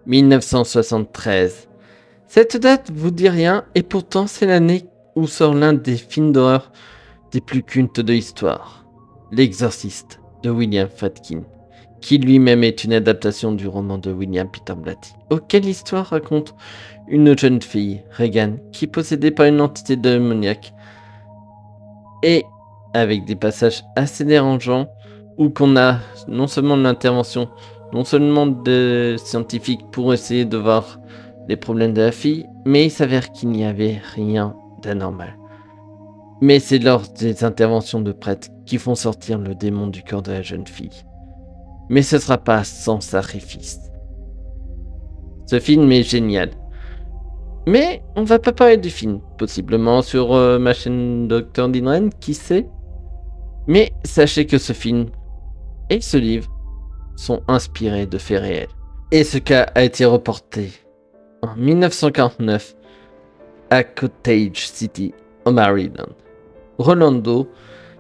1973. Cette date vous dit rien et pourtant c'est l'année où sort l'un des films d'horreur des plus cultes de l'histoire, L'Exorciste de William Friedkin, qui lui-même est une adaptation du roman de William Peter Blatty, auquel l'histoire raconte une jeune fille, Regan, qui est possédée par une entité démoniaque et avec des passages assez dérangeants où qu'on a non seulement l'intervention, non seulement de scientifiques pour essayer de voir les problèmes de la fille, mais il s'avère qu'il n'y avait rien d'anormal. Mais c'est lors des interventions de prêtres qui font sortir le démon du corps de la jeune fille. Mais ce sera pas sans sacrifice. Ce film est génial. Mais on va pas parler du film, possiblement sur ma chaîne Dr. Dinren, qui sait. Mais sachez que ce film et ce livre sont inspirés de faits réels. Et ce cas a été reporté en 1949 à Cottage City, au Maryland. Rolando,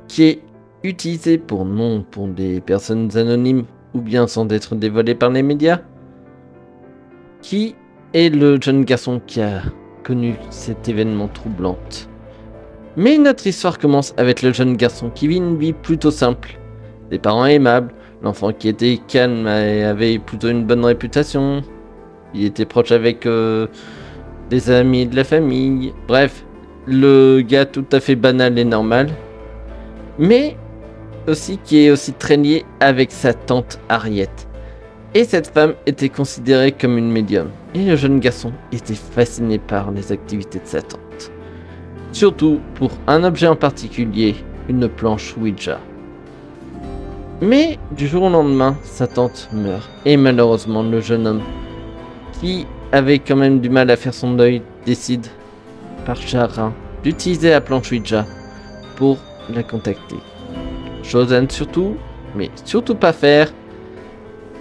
qui est utilisé pour des personnes anonymes ou bien sans être dévoilé par les médias, qui est le jeune garçon qui a connu cet événement troublant. Mais notre histoire commence avec le jeune garçon qui vit une vie plutôt simple. Des parents aimables, l'enfant qui était calme et avait plutôt une bonne réputation. Il était proche avec des amis de la famille. Bref, le gars tout à fait banal et normal. Mais aussi qui est aussi très lié avec sa tante Harriet. Et cette femme était considérée comme une médium. Et le jeune garçon était fasciné par les activités de sa tante. Surtout pour un objet en particulier, une planche Ouija. Mais du jour au lendemain, sa tante meurt. Et malheureusement, le jeune homme, qui avait quand même du mal à faire son deuil, décide, par chagrin, d'utiliser la planche Ouija pour la contacter. Chose à ne surtout pas faire,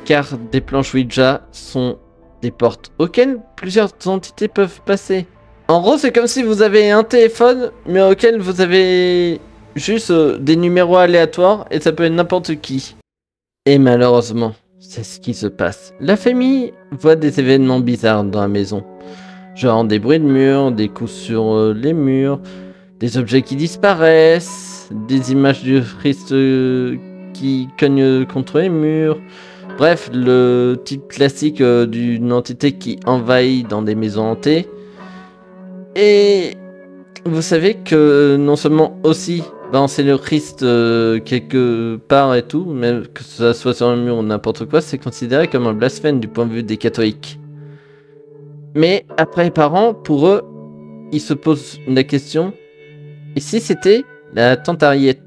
car des planches Ouija sont des portes auxquelles plusieurs entités peuvent passer. En gros, c'est comme si vous avez un téléphone, mais auquel vous avez juste des numéros aléatoires, et ça peut être n'importe qui. Et malheureusement, c'est ce qui se passe. La famille voit des événements bizarres dans la maison. Genre des bruits de murs, des coups sur les murs, des objets qui disparaissent, des images du Christ qui cognent contre les murs. Bref, le type classique d'une entité qui envahit dans des maisons hantées. Et vous savez que non seulement aussi balancer le Christ quelque part et tout, même que ça soit sur un mur ou n'importe quoi, c'est considéré comme un blasphème du point de vue des catholiques. Mais après les parents, pour eux, ils se posent la question, et si c'était la tante Harriet?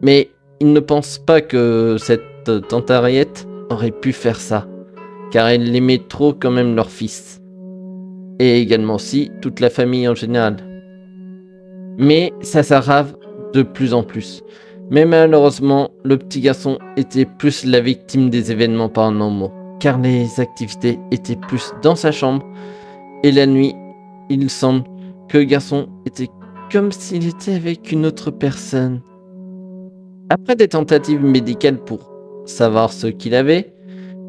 Mais ils ne pensent pas que cette tante Harriet aurait pu faire ça, car elle aimait trop quand même leur fils. Et également aussi toute la famille en général. Mais ça s'aggrave de plus en plus. Mais malheureusement, le petit garçon était plus la victime des événements paranormaux, car les activités étaient plus dans sa chambre, et la nuit, il semble que le garçon était comme s'il était avec une autre personne. Après des tentatives médicales pour savoir ce qu'il avait,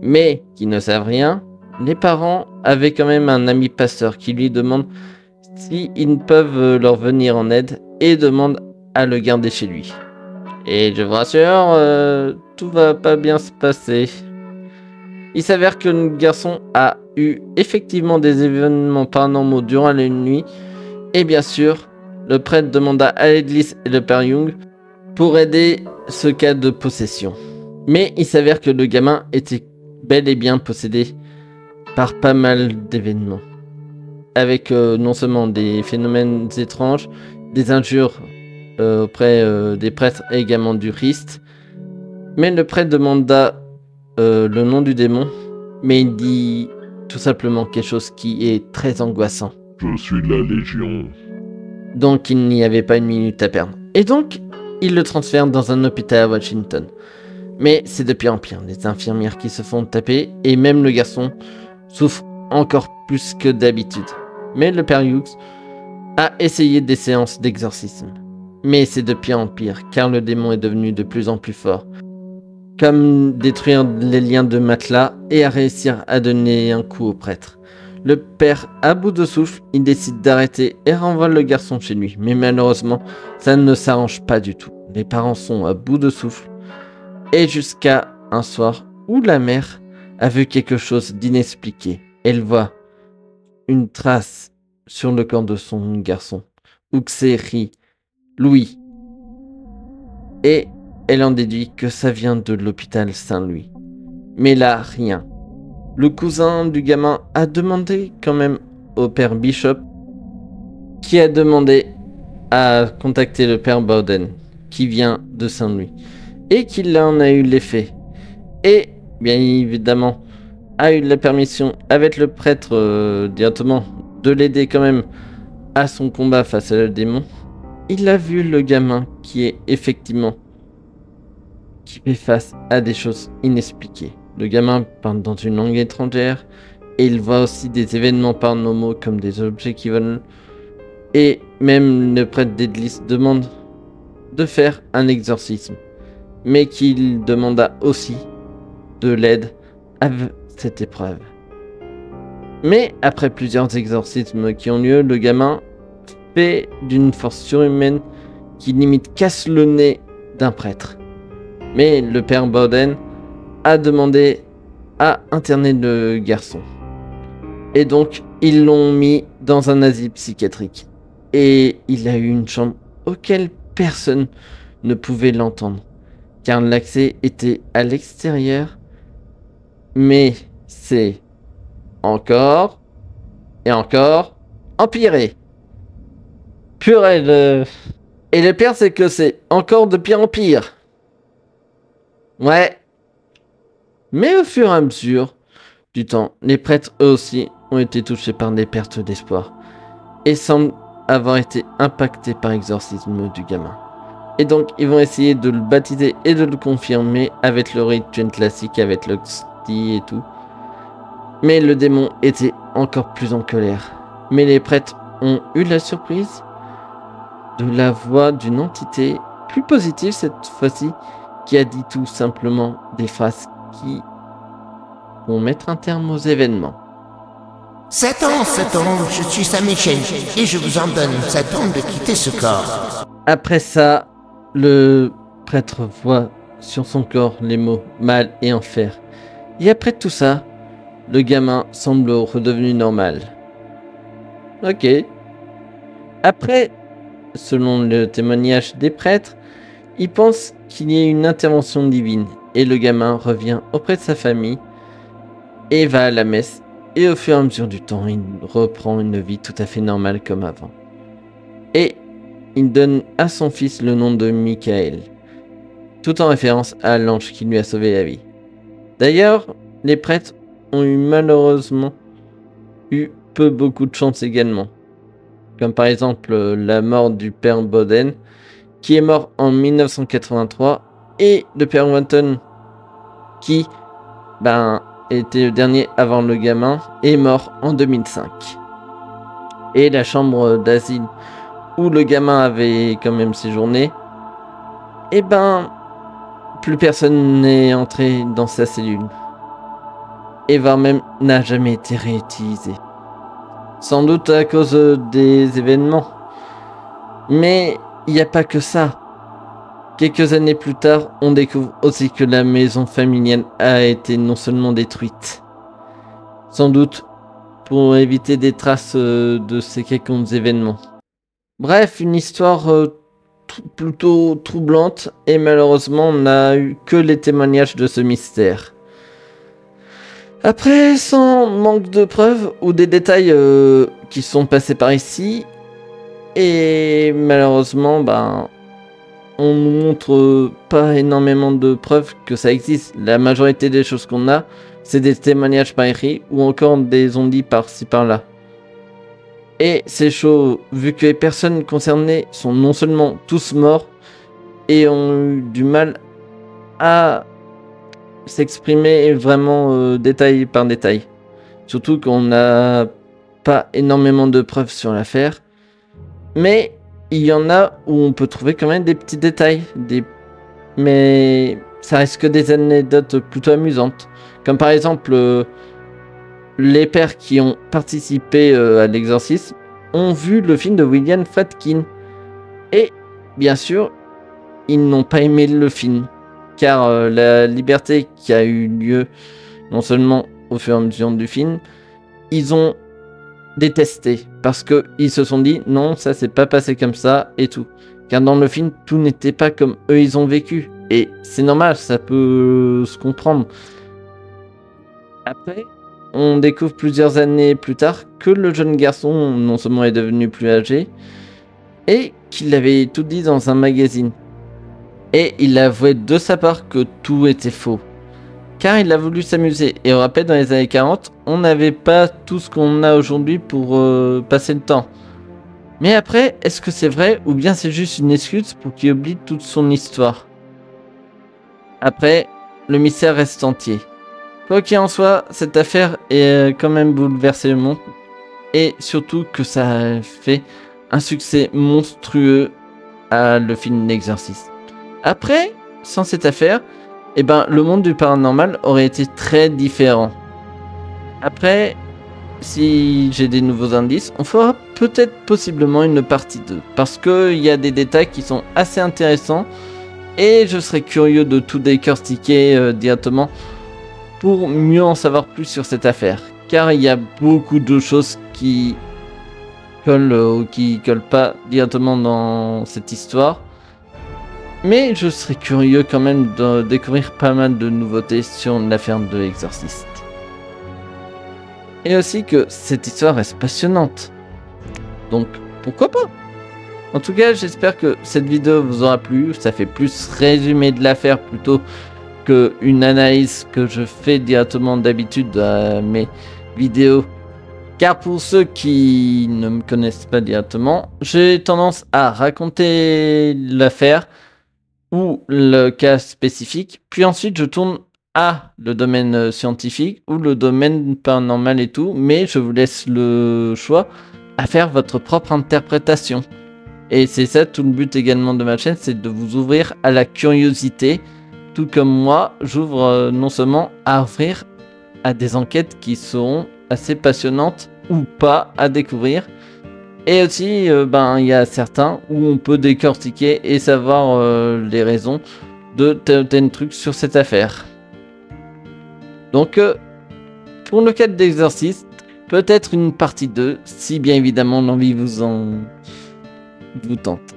mais qui ne savent rien, les parents avaient quand même un ami pasteur qui lui demande s'ils peuvent leur venir en aide et demande à le garder chez lui. Et je vous rassure, tout va pas bien se passer. Il s'avère que le garçon a eu effectivement des événements paranormaux durant la nuit, et bien sûr, le prêtre demanda à l'église et le père Young pour aider ce cas de possession. Mais il s'avère que le gamin était bel et bien possédé par pas mal d'événements, avec non seulement des phénomènes étranges, des injures auprès des prêtres et également du Christ. Mais le prêtre demanda le nom du démon, mais il dit tout simplement quelque chose qui est très angoissant. Je suis la Légion. Donc il n'y avait pas une minute à perdre. Et donc, il le transfère dans un hôpital à Washington. Mais c'est de pire en pire, les infirmières qui se font taper, et même le garçon souffre encore plus que d'habitude. Mais le père Hughes a essayé des séances d'exorcisme. Mais c'est de pire en pire, car le démon est devenu de plus en plus fort. comme détruire les liens de matelas et à réussir à donner un coup au prêtre. Le père, à bout de souffle, il décide d'arrêter et renvoie le garçon chez lui. Mais malheureusement, ça ne s'arrange pas du tout. Les parents sont à bout de souffle. Et jusqu'à un soir où la mère a vu quelque chose d'inexpliqué. Elle voit une trace sur le corps de son garçon. Uxeri, Louis. Et elle en déduit que ça vient de l'hôpital Saint-Louis. Mais là, rien. Le cousin du gamin a demandé quand même au père Bishop, qui a demandé à contacter le père Bowden, qui vient de Saint-Louis, et qu'il en a eu l'effet. Et, bien évidemment, a eu la permission, avec le prêtre directement, de l'aider quand même à son combat face à le démon. Il a vu le gamin qui est effectivement qui fait face à des choses inexpliquées. Le gamin parle dans une langue étrangère et il voit aussi des événements paranormaux comme des objets qui volent. Et même le prêtre d'église demande de faire un exorcisme, mais qu'il demanda aussi de l'aide à cette épreuve. Mais après plusieurs exorcismes qui ont lieu, le gamin fait d'une force surhumaine qui limite casse le nez d'un prêtre. Mais le père Bowden a demandé à interner le garçon. Et donc, ils l'ont mis dans un asile psychiatrique. Et il a eu une chambre auquel personne ne pouvait l'entendre. Car l'accès était à l'extérieur. Mais c'est encore et encore empiré. Purée, Et le pire, c'est que c'est encore de pire en pire. Ouais. Mais au fur et à mesure du temps, les prêtres eux aussi ont été touchés par des pertes d'espoir et semblent avoir été impactés par l'exorcisme du gamin. Et donc ils vont essayer de le baptiser et de le confirmer avec le rituel classique, avec l'hostie et tout. Mais le démon était encore plus en colère. Mais les prêtres ont eu la surprise de la voix d'une entité plus positive cette fois-ci, qui a dit tout simplement des phrases qui vont mettre un terme aux événements. Satan, je suis Saint-Michel, et je vous ordonne, Satan, de quitter ce corps. Après ça, le prêtre voit sur son corps les mots mal et enfer. Et après tout ça, le gamin semble redevenu normal. Ok. Après, selon le témoignage des prêtres, il pense qu'il y a une intervention divine et le gamin revient auprès de sa famille et va à la messe et au fur et à mesure du temps, il reprend une vie tout à fait normale comme avant. Et il donne à son fils le nom de Michael, tout en référence à l'ange qui lui a sauvé la vie. D'ailleurs, les prêtres ont malheureusement eu beaucoup de chance également. Comme par exemple la mort du père Bowden, qui est mort en 1983, et le père Wanton, qui était le dernier avant le gamin, est mort en 2005. Et la chambre d'asile où le gamin avait quand même séjourné, plus personne n'est entré dans sa cellule. Et voire même n'a jamais été réutilisé. Sans doute à cause des événements. Mais il n'y a pas que ça. Quelques années plus tard, on découvre aussi que la maison familiale a été non seulement détruite, sans doute pour éviter des traces de ces quelconques événements. Bref, une histoire plutôt troublante, et malheureusement on n'a eu que les témoignages de ce mystère. Après, sans manque de preuves ou des détails qui sont passés par ici, et malheureusement, on nous montre pas énormément de preuves que ça existe. La majorité des choses qu'on a, c'est des témoignages par écrit ou encore des on-dit par-ci par-là. Et c'est chaud, vu que les personnes concernées sont non seulement tous morts et ont eu du mal à s'exprimer vraiment détail par détail. Surtout qu'on n'a pas énormément de preuves sur l'affaire. Mais il y en a où on peut trouver quand même des petits détails. Mais ça reste que des anecdotes plutôt amusantes. Comme par exemple, les pères qui ont participé à l'exorcisme ont vu le film de William Friedkin. Et bien sûr, ils n'ont pas aimé le film. Car la liberté qui a eu lieu, non seulement au fur et à mesure du film, ils ont détesté. Parce qu'ils se sont dit, non, ça s'est pas passé comme ça et tout. Car dans le film, tout n'était pas comme eux ils ont vécu. Et c'est normal, ça peut se comprendre. Après, on découvre plusieurs années plus tard que le jeune garçon, non seulement est devenu plus âgé, et qu'il avait tout dit dans un magazine. Et il avouait de sa part que tout était faux. Car il a voulu s'amuser. Et on rappelle, dans les années 40, on n'avait pas tout ce qu'on a aujourd'hui pour passer le temps. Mais après, est-ce que c'est vrai ou bien c'est juste une excuse pour qu'il oublie toute son histoire? Après, le mystère reste entier. Quoi qu'il en soit, cette affaire est quand même bouleversé le monde. Et surtout que ça a fait un succès monstrueux à le film L'Exorciste. Après, sans cette affaire, eh ben, le monde du paranormal aurait été très différent. Après, si j'ai des nouveaux indices, on fera peut-être possiblement une partie 2. Parce qu'il y a des détails qui sont assez intéressants. Et je serais curieux de tout décortiquer directement pour mieux en savoir plus sur cette affaire. Car il y a beaucoup de choses qui collent ou qui collent pas directement dans cette histoire. Mais je serais curieux quand même de découvrir pas mal de nouveautés sur l'affaire de l'exorciste. Et aussi que cette histoire reste passionnante. Donc pourquoi pas? En tout cas, j'espère que cette vidéo vous aura plu. Ça fait plus résumé de l'affaire plutôt qu'une analyse que je fais directement d'habitude à mes vidéos. Car pour ceux qui ne me connaissent pas directement, j'ai tendance à raconter l'affaire ou le cas spécifique, puis ensuite je tourne à le domaine scientifique ou le domaine paranormal et tout, mais je vous laisse le choix à faire votre propre interprétation. Et c'est ça tout le but également de ma chaîne, c'est de vous ouvrir à la curiosité, tout comme moi, j'ouvre non seulement à ouvrir à des enquêtes qui seront assez passionnantes ou pas à découvrir. Et aussi, il y a certains où on peut décortiquer et savoir les raisons de tel truc sur cette affaire. Donc, pour le cas d'exorciste, peut-être une partie 2, si bien évidemment l'envie vous tente.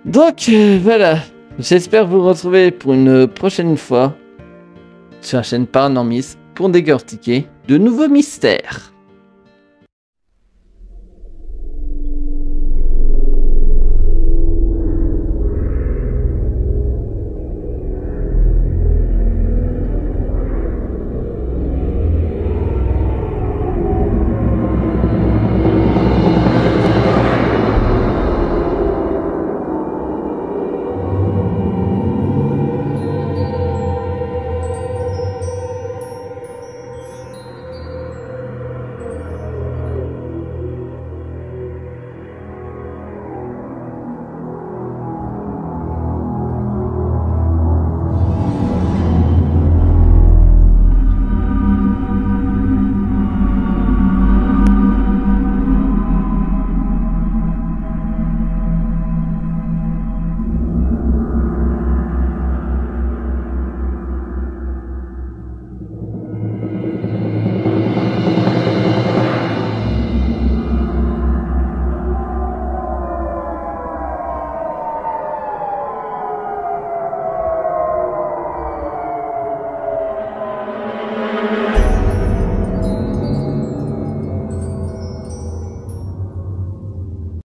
Donc, voilà. J'espère vous retrouver pour une prochaine fois sur la chaîne Paranormis pour décortiquer de nouveaux mystères.